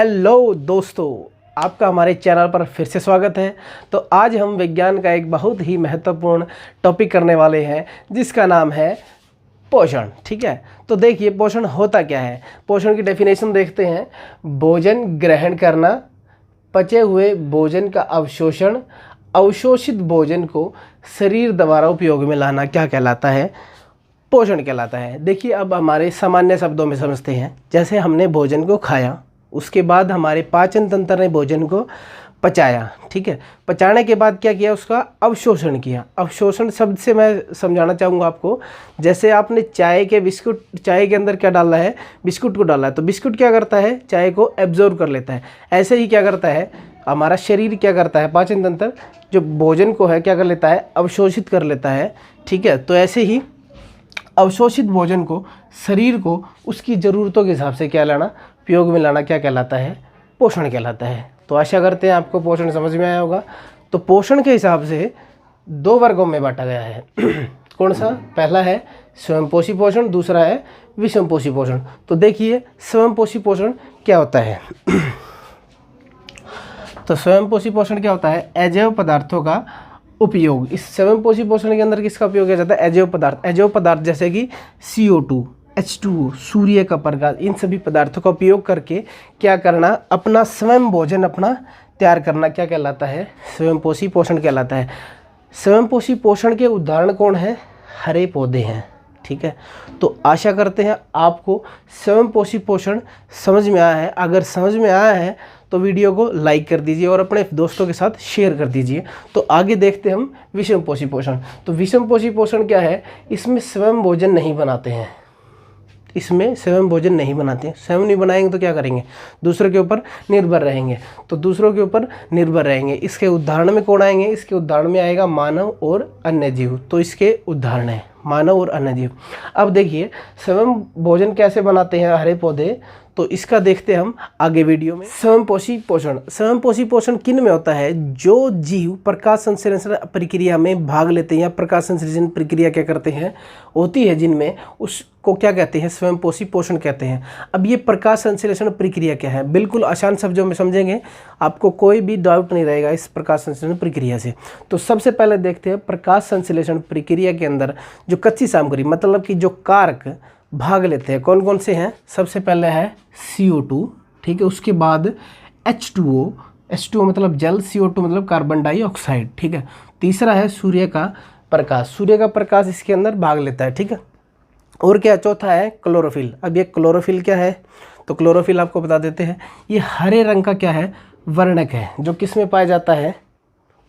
Hello दोस्तों, आपका हमारे चैनल पर फिर से स्वागत है। तो आज हम विज्ञान का एक बहुत ही महत्वपूर्ण टॉपिक करने वाले हैं जिसका नाम है पोषण। ठीक है, तो देखिए पोषण होता क्या है। पोषण की डेफिनेशन देखते हैं। भोजन ग्रहण करना, पचे हुए भोजन का अवशोषण, अवशोषित भोजन को शरीर द्वारा उपयोग में लाना क्या कहलाता है? पोषण कहलाता है। देखिए अब हमारे सामान्य शब्दों में समझते हैं। जैसे हमने भोजन को खाया, उसके बाद हमारे पाचन तंत्र ने भोजन को पचाया। ठीक है, पचाने के बाद क्या किया? उसका अवशोषण किया। अवशोषण शब्द से मैं समझाना चाहूँगा आपको। जैसे आपने चाय के अंदर क्या डाला है? बिस्कुट को डाला है, तो बिस्कुट क्या करता है? चाय को एब्जॉर्ब कर लेता है। ऐसे ही क्या करता है हमारा शरीर? क्या करता है? पाचन तंत्र जो भोजन को है क्या कर लेता है? अवशोषित कर लेता है। ठीक है, तो ऐसे ही अवशोषित भोजन को शरीर को उसकी ज़रूरतों के हिसाब से क्या लाना, उपयोग में लाना क्या कहलाता है? पोषण कहलाता है। तो आशा करते हैं आपको पोषण समझ में आया होगा। तो पोषण के हिसाब से दो वर्गों में बांटा गया है। कौन सा? पहला है स्वयंपोषी पोषण, दूसरा है विषमपोषी पोषण। तो देखिए स्वयंपोषी पोषण क्या होता है। तो स्वयंपोषी पोषण क्या होता है? अजैव पदार्थों का उपयोग। इस स्वयंपोषी पोषण के अंदर किसका उपयोग किया जाता है? अजैव पदार्थ। अजैव पदार्थ जैसे कि CO2, H2O, सूर्य का प्रकाश, इन सभी पदार्थों का उपयोग करके क्या करना? अपना स्वयं भोजन अपना तैयार करना क्या कहलाता है? स्वयंपोषी पोषण कहलाता है। स्वयंपोषी पोषण के उदाहरण कौन है? हरे पौधे हैं। ठीक है, तो आशा करते हैं आपको स्वयंपोषी पोषण समझ में आया है। अगर समझ में आया है तो वीडियो को लाइक कर दीजिए और अपने दोस्तों के साथ शेयर कर दीजिए। तो आगे देखते हैं हम विषमपोषी पोषण। तो विषमपोषी पोषण क्या है? इसमें स्वयं भोजन नहीं बनाते हैं। इसमें स्वयं भोजन नहीं बनाते हैं। स्वयं नहीं बनाएंगे तो क्या करेंगे? दूसरों के ऊपर निर्भर रहेंगे। तो दूसरों के ऊपर निर्भर रहेंगे। इसके उदाहरण में कौन आएंगे? इसके उदाहरण में आएगा मानव और अन्य जीव। तो इसके उदाहरण है मानव और अन्य जीव। अब देखिए स्वयं भोजन कैसे बनाते हैं हरे पौधे, तो इसका देखते हैं हम आगे वीडियो में। स्वयंपोषी पोषण। स्वयंपोषी पोषण किन में होता है? जो जीव प्रकाश संश्लेषण प्रक्रिया में भाग लेते हैं या प्रकाश संश्लेषण प्रक्रिया क्या करते हैं होती है जिनमें, उसको क्या कहते हैं? स्वयंपोषी पोषण कहते हैं। अब ये प्रकाश संश्लेषण प्रक्रिया क्या है? बिल्कुल आसान शब्दों में समझेंगे, आपको कोई भी डाउट नहीं रहेगा इस प्रकाश संश्लेषण प्रक्रिया से। तो सबसे पहले देखते हैं प्रकाश संश्लेषण प्रक्रिया के अंदर जो कच्ची सामग्री मतलब कि जो कारक भाग लेते हैं कौन कौन से हैं? सबसे पहले है CO2। ठीक है, उसके बाद H2O मतलब जल, CO2 मतलब कार्बन डाइऑक्साइड। ठीक है, तीसरा है सूर्य का प्रकाश। सूर्य का प्रकाश इसके अंदर भाग लेता है। ठीक है, और क्या? चौथा है क्लोरोफिल। अब ये क्लोरोफिल क्या है? तो क्लोरोफिल आपको बता देते हैं। ये हरे रंग का क्या है? वर्णक है, जो किस में पाया जाता है?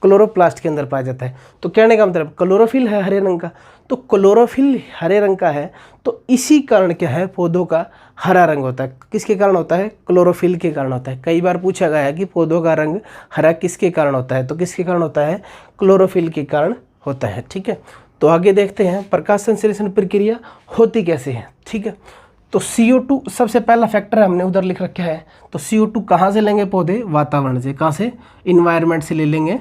क्लोरोप्लास्ट के अंदर पाया जाता है। तो कहने का मतलब क्लोरोफिल है हरे रंग का। तो क्लोरोफिल हरे रंग का है, तो इसी कारण क्या है? पौधों का हरा रंग होता है। किसके कारण होता है? क्लोरोफिल के कारण होता है। कई बार पूछा गया है कि पौधों का रंग हरा किसके कारण होता है? तो किसके कारण होता है? क्लोरोफिल के कारण होता है। ठीक है, तो आगे देखते हैं प्रकाश संश्लेषण प्रक्रिया होती कैसे है। ठीक है, तो CO2 सबसे पहला फैक्टर हमने उधर लिख रखा है। तो CO2 कहाँ से लेंगे पौधे? वातावरण से। कहाँ से? इन्वायरमेंट से ले लेंगे।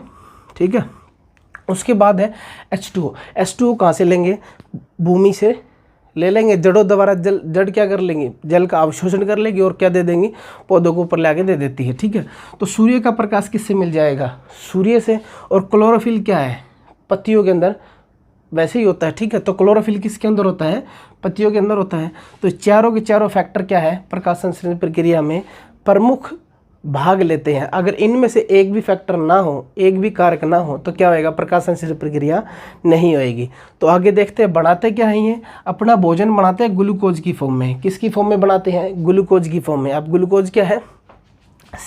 ठीक है, उसके बाद है H2O कहाँ से लेंगे? भूमि से ले लेंगे। जड़ों द्वारा जड़ क्या कर लेंगे? जल का अवशोषण कर लेगी और क्या दे देंगी? पौधों को ऊपर ले आके दे देती है। ठीक है, तो सूर्य का प्रकाश किससे मिल जाएगा? सूर्य से। और क्लोरोफिल क्या है? पत्तियों के अंदर वैसे ही होता है। ठीक है, तो क्लोरोफिल किसके अंदर होता है? पत्तियों के अंदर होता है। तो चारों के चारों फैक्टर क्या है? प्रकाश संश्लेषण प्रक्रिया में प्रमुख भाग लेते हैं। अगर इनमें से एक भी फैक्टर ना हो, एक भी कारक ना हो, तो क्या होएगा? प्रकाश संश्लेषण प्रक्रिया नहीं होएगी। तो आगे देखते हैं बनाते क्या है ये? अपना भोजन बनाते हैं ग्लूकोज की फॉर्म में। किसकी फॉर्म में बनाते हैं? ग्लूकोज की फॉर्म में। अब ग्लूकोज क्या है?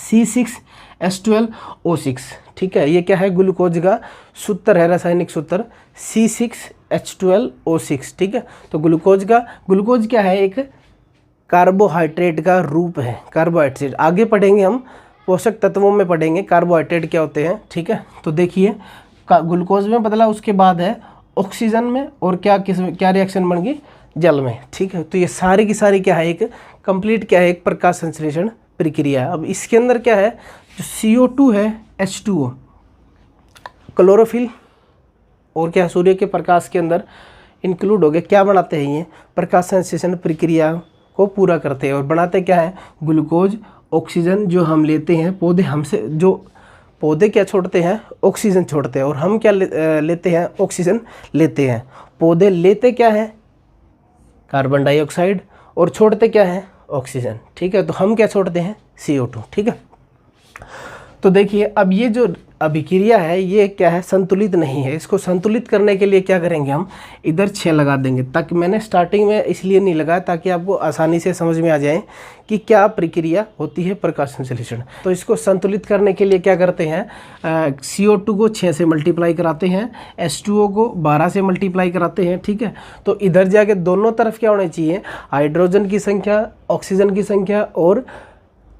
C6H12O6। ठीक है, ये क्या है? ग्लूकोज का सूत्र है, रासायनिक सूत्र C6H12O6। ठीक है, तो ग्लूकोज क्या है? एक कार्बोहाइड्रेट का रूप है। कार्बोहाइड्रेट आगे पढ़ेंगे हम, पोषक तत्वों में पढ़ेंगे कार्बोहाइड्रेट क्या होते हैं। ठीक है, तो देखिए ग्लूकोज में बदला, उसके बाद है ऑक्सीजन में, और क्या रिएक्शन बन गई? जल में। ठीक है, तो ये सारी की सारी क्या है? एक कंप्लीट क्या है? एक प्रकाश संश्लेषण प्रक्रिया। अब इसके अंदर क्या है? जो CO2 है, H2O, क्लोरोफिल और क्या सूर्य के प्रकाश के अंदर इंक्लूड हो गए। क्या बनाते हैं? ये प्रकाश संश्लेषण प्रक्रिया को पूरा करते हैं और बनाते क्या है? ग्लूकोज ऑक्सीजन जो हम लेते हैं, पौधे हमसे जो पौधे क्या छोड़ते हैं, ऑक्सीजन छोड़ते हैं, और हम क्या लेते हैं, ऑक्सीजन लेते हैं। पौधे लेते क्या है, कार्बन डाइऑक्साइड, और छोड़ते क्या है, ऑक्सीजन। ठीक है, तो हम क्या छोड़ते हैं, CO2। ठीक है, तो देखिए अब ये जो अभिक्रिया है ये क्या है, संतुलित नहीं है। इसको संतुलित करने के लिए क्या करेंगे, हम इधर 6 लगा देंगे। ताकि मैंने स्टार्टिंग में इसलिए नहीं लगाया ताकि आपको आसानी से समझ में आ जाए कि क्या प्रक्रिया होती है प्रकाश संश्लेषण। तो इसको संतुलित करने के लिए क्या करते हैं, CO2 को 6 से मल्टीप्लाई कराते हैं, H2O को 12 से मल्टीप्लाई कराते हैं। ठीक है, तो इधर जाके दोनों तरफ क्या होना चाहिए, हाइड्रोजन की संख्या, ऑक्सीजन की संख्या और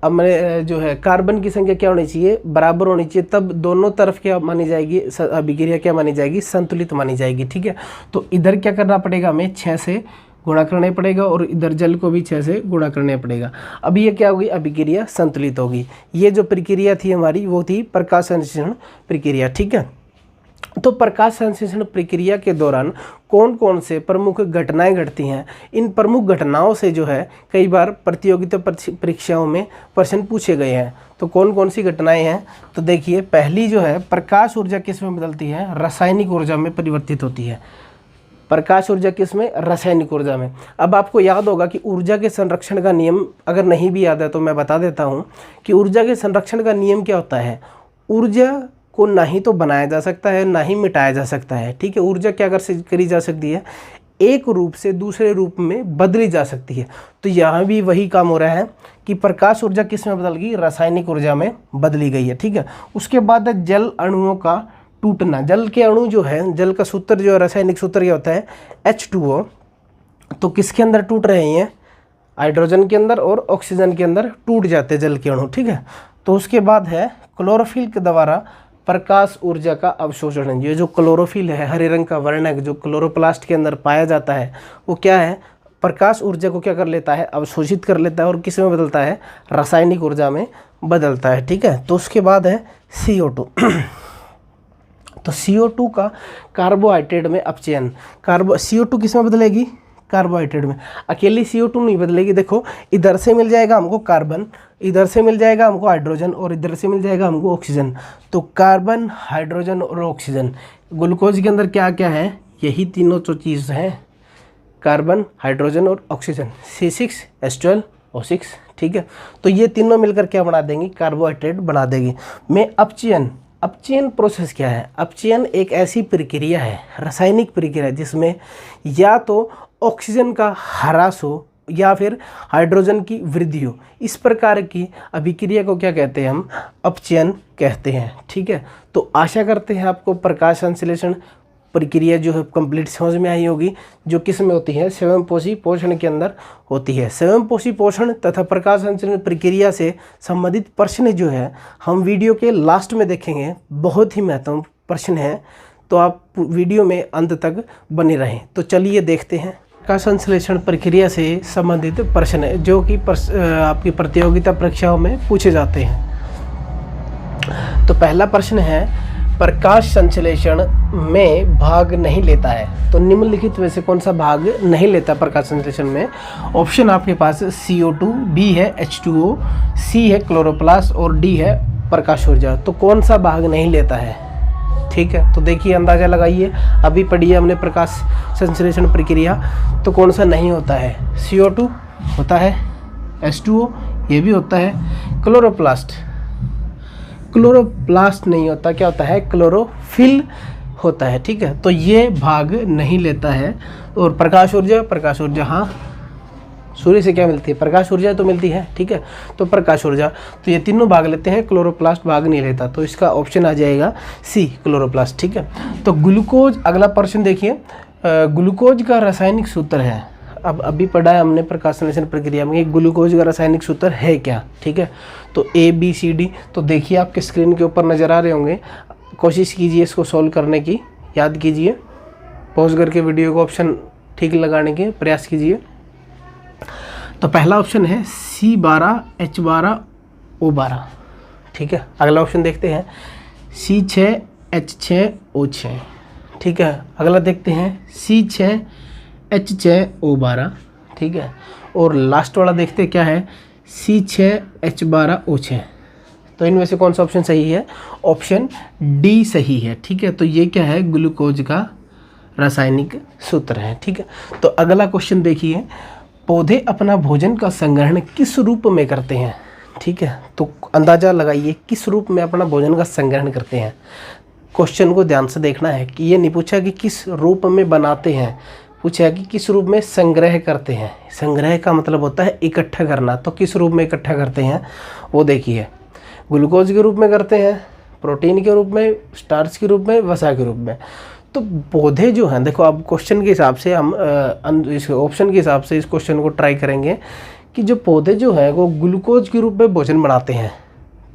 हमारे जो है कार्बन की संख्या क्या होनी चाहिए, बराबर होनी चाहिए। तब दोनों तरफ क्या मानी जाएगी, अभिक्रिया क्या मानी जाएगी, संतुलित मानी जाएगी। ठीक है, तो इधर क्या करना पड़ेगा, हमें 6 से गुणा करना पड़ेगा और इधर जल को भी 6 से गुणा करना पड़ेगा। अब ये क्या होगी, अभिक्रिया संतुलित होगी। ये जो प्रक्रिया थी हमारी वो थी प्रकाश संश्लेषण प्रक्रिया। ठीक है, तो प्रकाश संश्लेषण प्रक्रिया के दौरान कौन कौन से प्रमुख घटनाएं घटती हैं, इन प्रमुख घटनाओं से जो है कई बार प्रतियोगिता परीक्षाओं में प्रश्न पूछे गए हैं। तो कौन कौन सी घटनाएं हैं, तो देखिए पहली जो है, प्रकाश ऊर्जा किस में बदलती है, रासायनिक ऊर्जा में परिवर्तित होती है। प्रकाश ऊर्जा किस में, रासायनिक ऊर्जा में। अब आपको याद होगा कि ऊर्जा के संरक्षण का नियम, अगर नहीं भी याद है तो मैं बता देता हूँ कि ऊर्जा के संरक्षण का नियम क्या होता है। ऊर्जा को ना ही तो बनाया जा सकता है, ना ही मिटाया जा सकता है। ठीक है, ऊर्जा क्या करी जा सकती है, एक रूप से दूसरे रूप में बदली जा सकती है। तो यहाँ भी वही काम हो रहा है कि प्रकाश ऊर्जा किस में बदल गई, रासायनिक ऊर्जा में बदली गई है। ठीक है, उसके बाद है जल अणुओं का टूटना। जल के अणु जो है, जल का सूत्र जो है, रासायनिक सूत्र क्या होता है, H2O। तो किसके अंदर टूट रहे हैं, हाइड्रोजन के अंदर और ऑक्सीजन के अंदर टूट जाते हैं जल के अणु। ठीक है, तो उसके बाद है क्लोरोफिल के द्वारा प्रकाश ऊर्जा का अवशोषण। ये जो क्लोरोफिल है, हरे रंग का वर्णक जो क्लोरोप्लास्ट के अंदर पाया जाता है, वो क्या है, प्रकाश ऊर्जा को क्या कर लेता है, अवशोषित कर लेता है और किस में बदलता है, रासायनिक ऊर्जा में बदलता है। ठीक है, तो उसके बाद है CO2। तो CO2 का कार्बोहाइड्रेट में अपचयन। CO2 किस में बदलेगी, कार्बोहाइड्रेट में। अकेली CO2 नहीं बदलेगी। देखो इधर से मिल जाएगा हमको कार्बन, इधर से मिल जाएगा हमको हाइड्रोजन और इधर से मिल जाएगा हमको ऑक्सीजन। तो कार्बन, हाइड्रोजन और ऑक्सीजन। ग्लूकोज के अंदर क्या क्या है, यही तीनों जो चीज़ हैं, कार्बन, हाइड्रोजन और ऑक्सीजन, C6H12O6। ठीक है, तो ये तीनों मिलकर क्या बना देंगी, कार्बोहाइड्रेट बना देगी। में अपचयन, अपचयन प्रोसेस क्या है, अपचयन एक ऐसी प्रक्रिया है, रासायनिक प्रक्रिया जिसमें या तो ऑक्सीजन का ह्रास हो या फिर हाइड्रोजन की वृद्धि हो। इस प्रकार की अभिक्रिया को क्या कहते हैं, हम अपचयन कहते हैं। ठीक है, तो आशा करते हैं आपको प्रकाश संश्लेषण प्रक्रिया जो है कंप्लीट समझ में आई होगी, जो किस में होती है, स्वयंपोषी पोषण के अंदर होती है। स्वयंपोषी पोषण तथा प्रकाश संश्लेषण प्रक्रिया से संबंधित प्रश्न जो है हम वीडियो के लास्ट में देखेंगे। बहुत ही महत्वपूर्ण प्रश्न है, तो आप वीडियो में अंत तक बने रहें। तो चलिए देखते हैं प्रकाश संश्लेषण प्रक्रिया से संबंधित प्रश्न जो कि आपकी प्रतियोगिता परीक्षाओं में पूछे जाते हैं। तो पहला प्रश्न है, प्रकाश संश्लेषण में भाग नहीं लेता है, तो निम्नलिखित में से कौन सा भाग नहीं लेता प्रकाश संश्लेषण में। ऑप्शन आपके पास CO2, B है H2O, C है क्लोरोप्लास्ट और D है प्रकाश ऊर्जा। तो कौन सा भाग नहीं लेता है, ठीक है, तो देखिए अंदाज़ा लगाइए। अभी पढ़ी है हमने प्रकाश संश्लेषण प्रक्रिया, तो कौन सा नहीं होता है, CO2 होता है, H2O ये भी होता है, क्लोरोप्लास्ट नहीं होता, क्या होता है, क्लोरोफिल होता है। ठीक है, तो ये भाग नहीं लेता है। और प्रकाश ऊर्जा हाँ, सूर्य से क्या मिलती है, प्रकाश ऊर्जा तो मिलती है। ठीक है, तो प्रकाश ऊर्जा, तो ये तीनों भाग लेते हैं, क्लोरोप्लास्ट भाग नहीं लेता। तो इसका ऑप्शन आ जाएगा C क्लोरोप्लास्ट। ठीक है, तो ग्लूकोज, अगला प्रश्न देखिए, ग्लूकोज का रासायनिक सूत्र है। अब अभी पढ़ा है हमने प्रकाश संश्लेषण प्रक्रिया में, ग्लूकोज का रासायनिक सूत्र है क्या। ठीक है, तो ABCD, तो देखिए आपके स्क्रीन के ऊपर नज़र आ रहे होंगे। कोशिश कीजिए इसको सॉल्व करने की, याद कीजिए, पॉज करके वीडियो को ऑप्शन ठीक लगाने के प्रयास कीजिए। तो पहला ऑप्शन है C12H12O12। ठीक है, अगला ऑप्शन देखते हैं C6H6O6। ठीक है, अगला देखते हैं C6H6O12। ठीक है, और लास्ट वाला देखते क्या है, C6H12O6। तो इनमें से कौन सा ऑप्शन सही है? ऑप्शन डी सही है। ठीक है, तो ये क्या है? ग्लूकोज का रासायनिक सूत्र है। ठीक है, तो अगला क्वेश्चन देखिए, पौधे अपना भोजन का संग्रहण किस रूप में करते हैं? ठीक है, तो अंदाजा लगाइए किस रूप में अपना भोजन का संग्रहण करते हैं। क्वेश्चन को ध्यान से देखना है कि ये नहीं पूछा कि किस रूप में बनाते हैं, पूछा कि किस रूप में संग्रह करते हैं। संग्रह का मतलब होता है इकट्ठा करना, तो किस रूप में इकट्ठा करते हैं वो देखिए। ग्लूकोज के रूप में करते हैं, प्रोटीन के रूप में, स्टार्च के रूप में, वसा के रूप में। तो पौधे जो हैं, देखो अब क्वेश्चन के हिसाब से हम इस ऑप्शन के हिसाब से इस क्वेश्चन को ट्राई करेंगे कि जो पौधे जो हैं वो ग्लूकोज के रूप में भोजन बनाते हैं,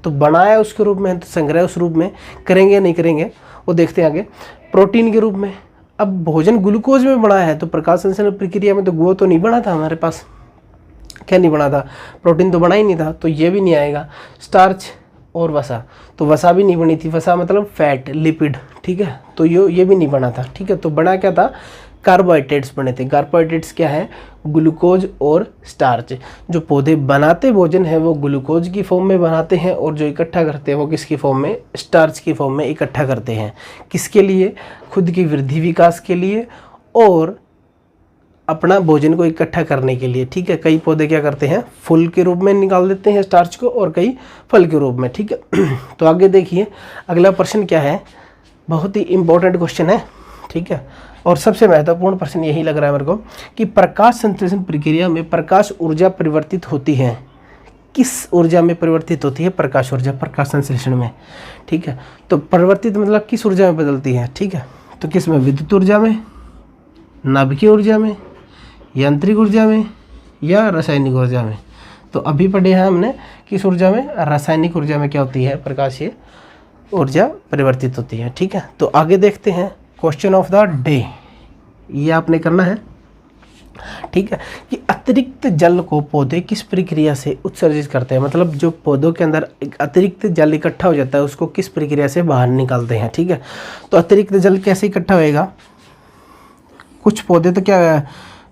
तो बनाया उसके रूप में, तो संग्रह उस रूप में करेंगे या नहीं करेंगे वो देखते हैं आगे। प्रोटीन के रूप में, अब भोजन ग्लूकोज में बना है तो प्रकाश संश्लेषण प्रक्रिया में तो वो तो नहीं बना था हमारे पास, क्या नहीं बना था? प्रोटीन तो बना ही नहीं था, तो ये भी नहीं आएगा। स्टार्च और वसा, तो वसा भी नहीं बनी थी, वसा मतलब फैट, लिपिड। ठीक है, तो ये भी नहीं बना था। ठीक है, तो बना क्या था? कार्बोहाइड्रेट्स बने थे। कार्बोहाइड्रेट्स क्या है? ग्लूकोज और स्टार्च। जो पौधे बनाते भोजन है वो ग्लूकोज की फॉर्म में बनाते हैं, और जो इकट्ठा करते हैं वो किसकी फॉर्म में? स्टार्च की फॉर्म में इकट्ठा करते हैं। किसके लिए? खुद की वृद्धि विकास के लिए और अपना भोजन को इकट्ठा करने के लिए। ठीक है, कई पौधे क्या करते हैं? फूल के रूप में निकाल देते हैं स्टार्च को, और कई फल के रूप में। ठीक है, तो आगे देखिए अगला प्रश्न क्या है, बहुत ही इंपॉर्टेंट क्वेश्चन है। ठीक है, और सबसे महत्वपूर्ण प्रश्न यही लग रहा है मेरे को कि प्रकाश संश्लेषण प्रक्रिया में प्रकाश ऊर्जा परिवर्तित होती है। किस ऊर्जा में परिवर्तित होती है? प्रकाश ऊर्जा, प्रकाश संश्लेषण में। ठीक है, तो परिवर्तित मतलब किस ऊर्जा में बदलती है? ठीक है, तो किस में? विद्युत ऊर्जा में, नाभिकीय ऊर्जा में, यांत्रिक ऊर्जा में, या रासायनिक ऊर्जा में। तो अभी पढ़े हैं हमने किस ऊर्जा में? रासायनिक ऊर्जा में क्या होती है? प्रकाशीय ऊर्जा परिवर्तित होती है। ठीक है, तो आगे देखते हैं क्वेश्चन ऑफ द डे, ये आपने करना है। ठीक है, कि अतिरिक्त जल को पौधे किस प्रक्रिया से उत्सर्जित करते हैं? मतलब जो पौधों के अंदर एक अतिरिक्त जल इकट्ठा हो जाता है उसको किस प्रक्रिया से बाहर निकालते हैं? ठीक है, तो अतिरिक्त जल कैसे इकट्ठा होएगा? कुछ पौधे तो क्या,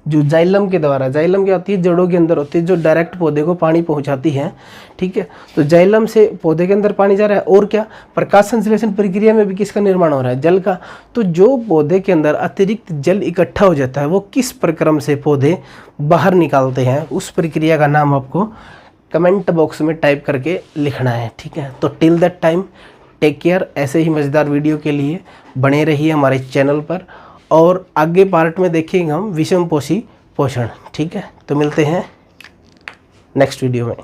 जो जाइलम के द्वारा, जाइलम क्या होती है? जड़ों के अंदर होती है, जो डायरेक्ट पौधे को पानी पहुंचाती है। ठीक है, तो जाइलम से पौधे के अंदर पानी जा रहा है, और क्या? प्रकाश संश्लेषण प्रक्रिया में भी किसका निर्माण हो रहा है? जल का। तो जो पौधे के अंदर अतिरिक्त जल इकट्ठा हो जाता है वो किस प्रक्रम से पौधे बाहर निकालते हैं, उस प्रक्रिया का नाम आपको कमेंट बॉक्स में टाइप करके लिखना है। ठीक है, तो till that time take care. ऐसे ही मज़ेदार वीडियो के लिए बने रहिए हमारे चैनल पर, और आगे पार्ट में देखेंगे हम विषम पोषी पोषण। ठीक है, तो मिलते हैं नेक्स्ट वीडियो में।